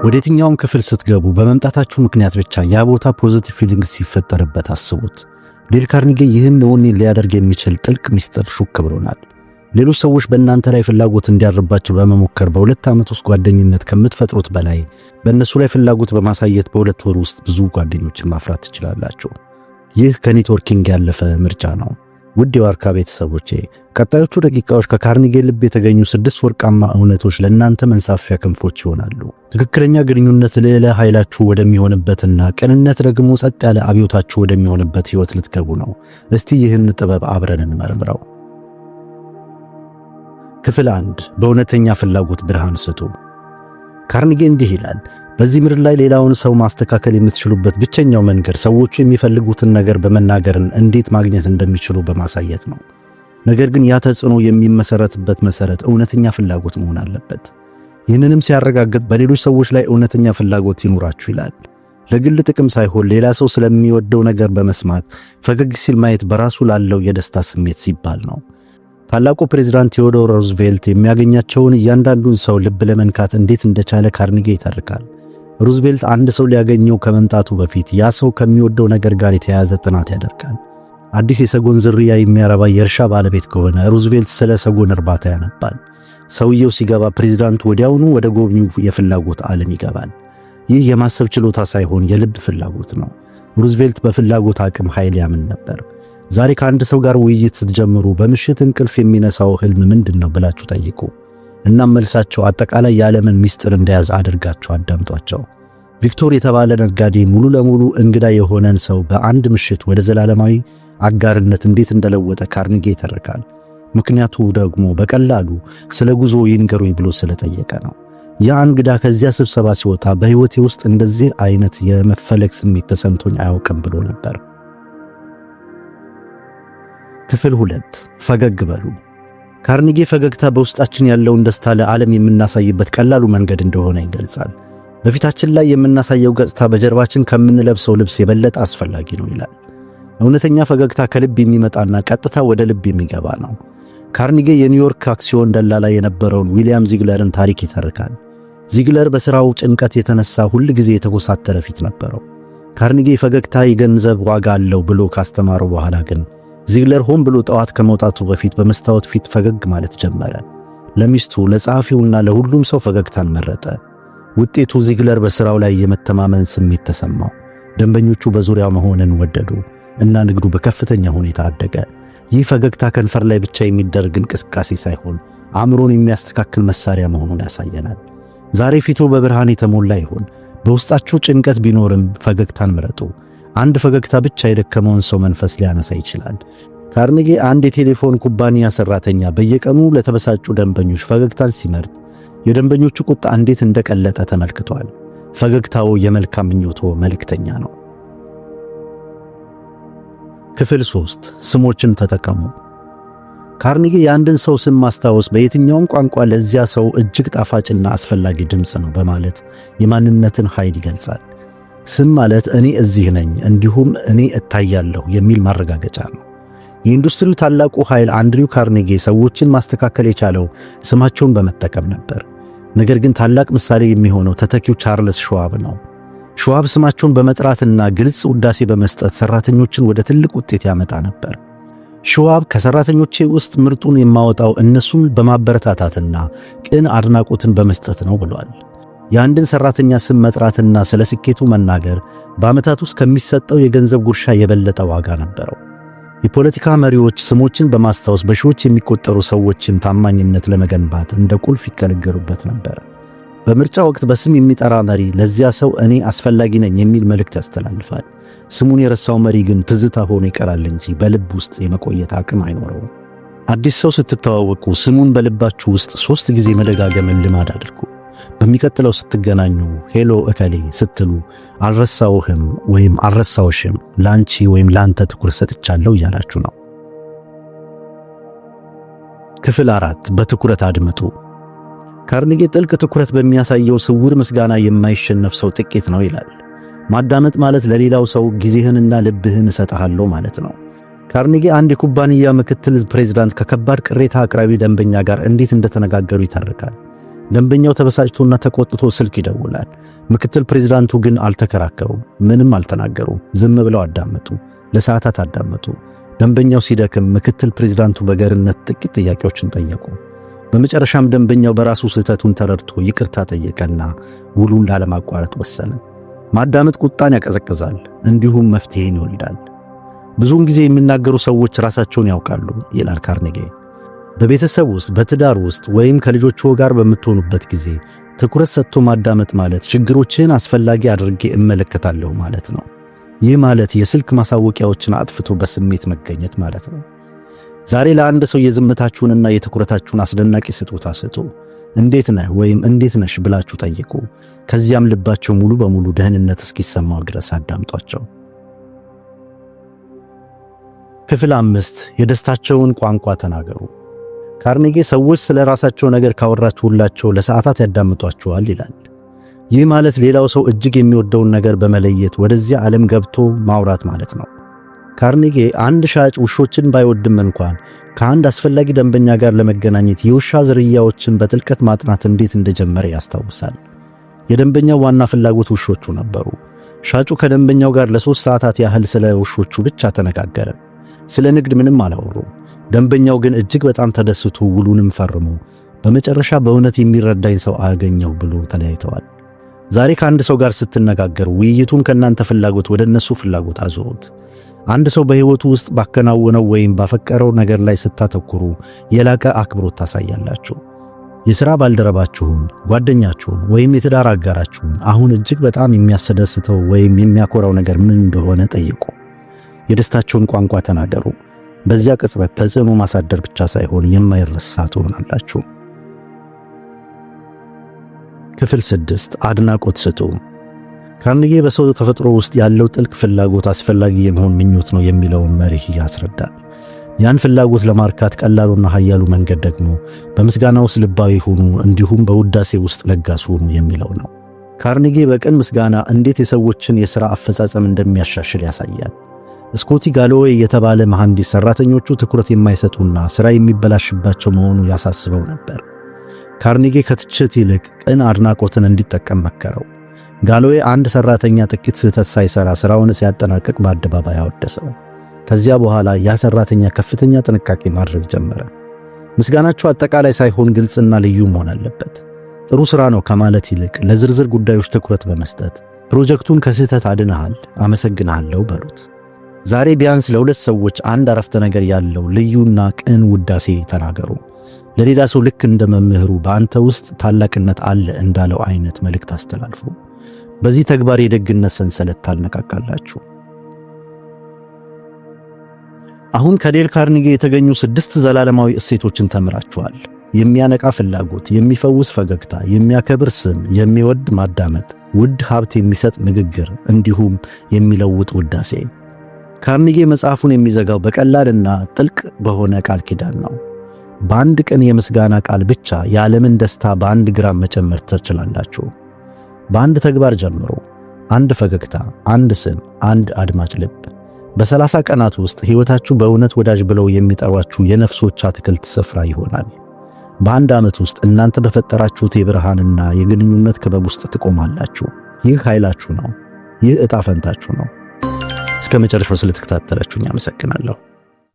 ወደ የትኛውም ክፍል ስትገቡ በመምጣታችሁ ምክንያት ብቻ ያ ቦታ ፖዚቲቭ ፊሊንግስ ሲፈጠርበት አስቡት። ዴል ካርኒጌ ይህን እውን ሊያደርግ የሚችል ጥልቅ ሚስጥር ሹክ ብሎናል። ሌሎች ሰዎች በእናንተ ላይ ፍላጎት እንዲያርባቸው በመሞከር በ2 ዓመት ውስጥ ጓደኝነት ከምትፈጥሩት በላይ በእነሱ ላይ ፍላጎት በማሳየት በ2 ወር ውስጥ ብዙ ጓደኞችን ማፍራት ትችላላችሁ። ይህ ከኔትወርኪንግ ያለፈ ምርጫ ነው። ውድ የዋርካ ቤተሰቦቼ፣ ቀጣዮቹ ደቂቃዎች ከካርኒጌ ልብ የተገኙ 6 ወርቃማ እውነቶች ለእናንተ መንሳፊያ ክንፎች ይሆናሉ። ትክክለኛ ግንኙነት ልዕለ ኃይላችሁ ወደሚሆንበትና ቅንነት ደግሞ ጸጥ ያለ አብዮታችሁ ወደሚሆንበት ሕይወት ልትገቡ ነው። እስቲ ይህን ጥበብ አብረን እንመርምረው። ክፍል 1 በእውነተኛ ፍላጎት ብርሃን ስጡ። ካርኒጌ እንዲህ ይላል፣ በዚህ ምድር ላይ ሌላውን ሰው ማስተካከል የምትችሉበት ብቸኛው መንገድ ሰዎቹ የሚፈልጉትን ነገር በመናገርን እንዴት ማግኘት እንደሚችሉ በማሳየት ነው። ነገር ግን ያ ተጽዕኖ የሚመሰረትበት መሰረት እውነተኛ ፍላጎት መሆን አለበት። ይህንንም ሲያረጋግጥ በሌሎች ሰዎች ላይ እውነተኛ ፍላጎት ይኑራችሁ ይላል። ለግል ጥቅም ሳይሆን ሌላ ሰው ስለሚወደው ነገር በመስማት ፈገግ ሲል ማየት በራሱ ላለው የደስታ ስሜት ሲባል ነው። ታላቁ ፕሬዝዳንት ቴዎዶር ሩዝቬልት የሚያገኛቸውን እያንዳንዱን ሰው ልብ ለመንካት እንዴት እንደቻለ ካርኒጌ ይተርካል። ሩዝቬልት አንድ ሰው ሊያገኘው ከመምጣቱ በፊት ያ ሰው ከሚወደው ነገር ጋር የተያያዘ ጥናት ያደርጋል። አዲስ የሰጎን ዝርያ የሚያረባ የእርሻ ባለቤት ከሆነ ሩዝቬልት ስለ ሰጎን እርባታ ያነባል። ሰውየው ሲገባ ፕሬዝዳንቱ ወዲያውኑ ወደ ጎብኚው የፍላጎት ዓለም ይገባል። ይህ የማሰብ ችሎታ ሳይሆን የልብ ፍላጎት ነው። ሩዝቬልት በፍላጎት አቅም ኃይል ያምን ነበር። ዛሬ ከአንድ ሰው ጋር ውይይት ስትጀምሩ በምሽት እንቅልፍ የሚነሳው ህልም ምንድነው ብላችሁ ጠይቁ። እናም መልሳቸው አጠቃላይ የዓለምን ሚስጥር እንደያዝ አድርጋችሁ አዳምጧቸው። ቪክቶር የተባለ ነጋዴ ሙሉ ለሙሉ እንግዳ የሆነን ሰው በአንድ ምሽት ወደ ዘላለማዊ አጋርነት እንዴት እንደለወጠ ካርኒጌ ይተርካል። ምክንያቱ ደግሞ በቀላሉ ስለ ጉዞ ይንገሩኝ ብሎ ስለጠየቀ ነው። ያ እንግዳ ከዚያ ስብሰባ ሲወጣ በህይወቴ ውስጥ እንደዚህ አይነት የመፈለግ ስሜት ተሰምቶኝ አያውቅም ብሎ ነበር። ክፍል 2 ፈገግ በሉ። ካርኒጌ ፈገግታ በውስጣችን ያለውን ደስታ ለዓለም የምናሳይበት ቀላሉ መንገድ እንደሆነ ይገልጻል። በፊታችን ላይ የምናሳየው ገጽታ በጀርባችን ከምንለብሰው ልብስ የበለጠ አስፈላጊ ነው ይላል። እውነተኛ ፈገግታ ከልብ የሚመጣና ቀጥታ ወደ ልብ የሚገባ ነው። ካርኒጌ የኒውዮርክ አክሲዮን ደላላ የነበረውን ዊሊያም ዚግለርን ታሪክ ይተርካል። ዚግለር በሥራው ጭንቀት የተነሳ ሁል ጊዜ የተኮሳተረ ፊት ነበረው። ካርኒጌ ፈገግታ የገንዘብ ዋጋ አለው ብሎ ካስተማረው በኋላ ግን ዚግለር ሆን ብሎ ጠዋት ከመውጣቱ በፊት በመስታወት ፊት ፈገግ ማለት ጀመረ። ለሚስቱ፣ ለጸሐፊውና ለሁሉም ሰው ፈገግታን መረጠ። ውጤቱ ዚግለር በሥራው ላይ የመተማመን ስሜት ተሰማው። ደንበኞቹ በዙሪያው መሆንን ወደዱ እና ንግዱ በከፍተኛ ሁኔታ አደገ። ይህ ፈገግታ ከንፈር ላይ ብቻ የሚደረግ እንቅስቃሴ ሳይሆን አእምሮን የሚያስተካክል መሳሪያ መሆኑን ያሳየናል። ዛሬ ፊቱ በብርሃን የተሞላ ይሁን። በውስጣችሁ ጭንቀት ቢኖርም ፈገግታን ምረጡ። አንድ ፈገግታ ብቻ የደከመውን ሰው መንፈስ ሊያነሳ ይችላል። ካርኒጌ አንድ የቴሌፎን ኩባንያ ሰራተኛ በየቀኑ ለተበሳጩ ደንበኞች ፈገግታን ሲመርጥ የደንበኞቹ ቁጣ እንዴት እንደቀለጠ ተመልክቷል። ፈገግታው የመልካም ምኞቶ መልእክተኛ ነው። ክፍል 3 ስሞችን ተጠቀሙ። ካርኒጌ የአንድን ሰው ስም ማስታወስ በየትኛውም ቋንቋ ለዚያ ሰው እጅግ ጣፋጭና አስፈላጊ ድምፅ ነው በማለት የማንነትን ኃይል ይገልጻል። ስም ማለት እኔ እዚህ ነኝ እንዲሁም እኔ እታያለሁ የሚል ማረጋገጫ ነው። የኢንዱስትሪው ታላቁ ኃይል አንድሪው ካርኒጌ ሰዎችን ማስተካከል የቻለው ስማቸውን በመጠቀም ነበር። ነገር ግን ታላቅ ምሳሌ የሚሆነው ተተኪው ቻርልስ ሽዋብ ነው። ሽዋብ ስማቸውን በመጥራትና ግልጽ ውዳሴ በመስጠት ሰራተኞችን ወደ ትልቅ ውጤት ያመጣ ነበር። ሽዋብ ከሰራተኞቼ ውስጥ ምርጡን የማወጣው እነሱን በማበረታታትና ቅን አድናቆትን በመስጠት ነው ብሏል። የአንድን ሰራተኛ ስም መጥራትና ስለ ስኬቱ መናገር በዓመታት ውስጥ ከሚሰጠው የገንዘብ ጉርሻ የበለጠ ዋጋ ነበረው። የፖለቲካ መሪዎች ስሞችን በማስታወስ በሺዎች የሚቆጠሩ ሰዎችን ታማኝነት ለመገንባት እንደ ቁልፍ ይገለገሉበት ነበር። በምርጫ ወቅት በስም የሚጠራ መሪ ለዚያ ሰው እኔ አስፈላጊ ነኝ የሚል መልእክት ያስተላልፋል። ስሙን የረሳው መሪ ግን ትዝታ ሆኖ ይቀራል እንጂ በልብ ውስጥ የመቆየት አቅም አይኖረውም። አዲስ ሰው ስትተዋወቁ ስሙን በልባችሁ ውስጥ 3 ጊዜ መደጋገምን ልማድ አድርጉ። በሚቀጥለው ስትገናኙ ሄሎ እከሌ ስትሉ አልረሳውህም ወይም አልረሳውሽም፣ ላንቺ ወይም ላንተ ትኩረት ሰጥቻለሁ እያላችሁ ነው። ክፍል 4 በትኩረት አድምጡ። ካርኒጌ ጥልቅ ትኩረት በሚያሳየው ስውር ምስጋና የማይሸነፍ ሰው ጥቂት ነው ይላል። ማዳመጥ ማለት ለሌላው ሰው ጊዜህንና ልብህን እሰጥሃለሁ ማለት ነው። ካርኒጌ አንድ የኩባንያ ምክትል ፕሬዝዳንት ከከባድ ቅሬታ አቅራቢ ደንበኛ ጋር እንዴት እንደተነጋገሩ ይተርካል። ደንበኛው ተበሳጭቶና ተቆጥቶ ስልክ ይደውላል። ምክትል ፕሬዝዳንቱ ግን አልተከራከሩም፣ ምንም አልተናገሩም። ዝም ብለው አዳመጡ። ለሰዓታት አዳመጡ። ደንበኛው ሲደክም ምክትል ፕሬዝዳንቱ በገርነት ጥቂት ጥያቄዎችን ጠየቁ። በመጨረሻም ደንበኛው በራሱ ስህተቱን ተረድቶ ይቅርታ ጠየቀና ውሉን ላለማቋረጥ ወሰነ። ማዳመጥ ቁጣን ያቀዘቅዛል፣ እንዲሁም መፍትሄን ይወልዳል። ብዙውን ጊዜ የሚናገሩ ሰዎች ራሳቸውን ያውቃሉ ይላል ካርኔጌ። በቤተሰብ ውስጥ፣ በትዳር ውስጥ ወይም ከልጆችዎ ጋር በምትሆኑበት ጊዜ ትኩረት ሰጥቶ ማዳመጥ ማለት ችግሮችን አስፈላጊ አድርጌ እመለከታለሁ ማለት ነው። ይህ ማለት የስልክ ማሳወቂያዎችን አጥፍቶ በስሜት መገኘት ማለት ነው። ዛሬ ለአንድ ሰው የዝምታችሁንና የትኩረታችሁን አስደናቂ ስጦታ ስጡ። እንዴት ነህ ወይም እንዴት ነሽ ብላችሁ ጠይቁ። ከዚያም ልባቸው ሙሉ በሙሉ ደህንነት እስኪሰማው ድረስ አዳምጧቸው። ክፍል 5 የደስታቸውን ቋንቋ ተናገሩ። ካርኔጌ ሰዎች ስለ ራሳቸው ነገር ካወራችሁላቸው ለሰዓታት ያዳምጧቸዋል ይላል። ይህ ማለት ሌላው ሰው እጅግ የሚወደውን ነገር በመለየት ወደዚያ ዓለም ገብቶ ማውራት ማለት ነው። ካርኔጌ አንድ ሻጭ ውሾችን ባይወድም እንኳን ከአንድ አስፈላጊ ደንበኛ ጋር ለመገናኘት የውሻ ዝርያዎችን በጥልቀት ማጥናት እንዴት እንደጀመረ ያስታውሳል። የደንበኛው ዋና ፍላጎት ውሾቹ ነበሩ። ሻጩ ከደንበኛው ጋር ለ3 ሰዓታት ያህል ስለ ውሾቹ ብቻ ተነጋገረ። ስለ ንግድ ምንም አላወሩም። ደንበኛው ግን እጅግ በጣም ተደስቶ ውሉንም ፈርሞ በመጨረሻ በእውነት የሚረዳኝ ሰው አገኘው ብሎ ተለያይተዋል። ዛሬ ከአንድ ሰው ጋር ስትነጋገሩ ውይይቱን ከእናንተ ፍላጎት ወደ እነሱ ፍላጎት አዙሩት። አንድ ሰው በሕይወቱ ውስጥ ባከናወነው ወይም ባፈቀረው ነገር ላይ ስታተኩሩ የላቀ አክብሮት ታሳያላችሁ። የሥራ ባልደረባችሁን፣ ጓደኛችሁን ወይም የትዳር አጋራችሁን አሁን እጅግ በጣም የሚያስደስተው ወይም የሚያኮራው ነገር ምን እንደሆነ ጠይቁ። የደስታቸውን ቋንቋ ተናገሩ። በዚያ ቅጽበት ተጽዕኖ ማሳደር ብቻ ሳይሆን የማይረሳ ትሆናላችሁ። ክፍል 6 አድናቆት ስጡ። ካርኔጌ በሰው ተፈጥሮ ውስጥ ያለው ጥልቅ ፍላጎት አስፈላጊ የመሆን ምኞት ነው የሚለውን መርህ ያስረዳል። ያን ፍላጎት ለማርካት ቀላሉና ኃያሉ መንገድ ደግሞ በምስጋና ውስጥ ልባዊ ሁኑ፣ እንዲሁም በውዳሴ ውስጥ ለጋስ ሁኑ የሚለው ነው። ካርኔጌ በቅን ምስጋና እንዴት የሰዎችን የሥራ አፈጻጸም እንደሚያሻሽል ያሳያል። ስኮቲ ጋሎዌይ የተባለ መሐንዲስ ሰራተኞቹ ትኩረት የማይሰጡና ሥራ የሚበላሽባቸው መሆኑ ያሳስበው ነበር። ካርኔጌ ከትችት ይልቅ ቅን አድናቆትን እንዲጠቀም መከረው። ጋሎዌይ አንድ ሰራተኛ ጥቂት ስህተት ሳይሰራ ሥራውን ሲያጠናቅቅ በአደባባይ አወደሰው። ከዚያ በኋላ ያ ሰራተኛ ከፍተኛ ጥንቃቄ ማድረግ ጀመረ። ምስጋናቸው አጠቃላይ ሳይሆን ግልጽና ልዩ መሆን አለበት። ጥሩ ሥራ ነው ከማለት ይልቅ ለዝርዝር ጉዳዮች ትኩረት በመስጠት ፕሮጀክቱን ከስህተት አድነሃል፣ አመሰግናለሁ በሉት። ዛሬ ቢያንስ ለ2 ሰዎች አንድ አረፍተ ነገር ያለው ልዩና ቅን ውዳሴ ተናገሩ። ለሌላ ሰው ልክ እንደ መምህሩ በአንተ ውስጥ ታላቅነት አለ እንዳለው አይነት መልእክት አስተላልፉ። በዚህ ተግባር የደግነት ሰንሰለት ታነቃቃላችሁ። አሁን ከዴል ካርኔጌ የተገኙ 6 ዘላለማዊ እሴቶችን ተምራችኋል። የሚያነቃ ፍላጎት፣ የሚፈውስ ፈገግታ፣ የሚያከብር ስም፣ የሚወድ ማዳመጥ፣ ውድ ሀብት የሚሰጥ ንግግር፣ እንዲሁም የሚለውጥ ውዳሴ። ካርኔጌ መጽሐፉን የሚዘጋው በቀላልና ጥልቅ በሆነ ቃል ኪዳን ነው። በአንድ ቀን የምስጋና ቃል ብቻ የዓለምን ደስታ በ1 ግራም መጨመር ትችላላችሁ። በአንድ ተግባር ጀምሮ፣ አንድ ፈገግታ፣ አንድ ስም፣ አንድ አድማጭ ልብ። በ30 ቀናት ውስጥ ሕይወታችሁ በእውነት ወዳጅ ብለው የሚጠሯችሁ የነፍሶች አትክልት ስፍራ ይሆናል። በአንድ ዓመት ውስጥ እናንተ በፈጠራችሁት የብርሃንና የግንኙነት ክበብ ውስጥ ትቆማላችሁ። ይህ ኃይላችሁ ነው። ይህ ዕጣ ፈንታችሁ ነው። እስከ መጨረሻው ስለተከታተላችሁኝ አመሰግናለሁ።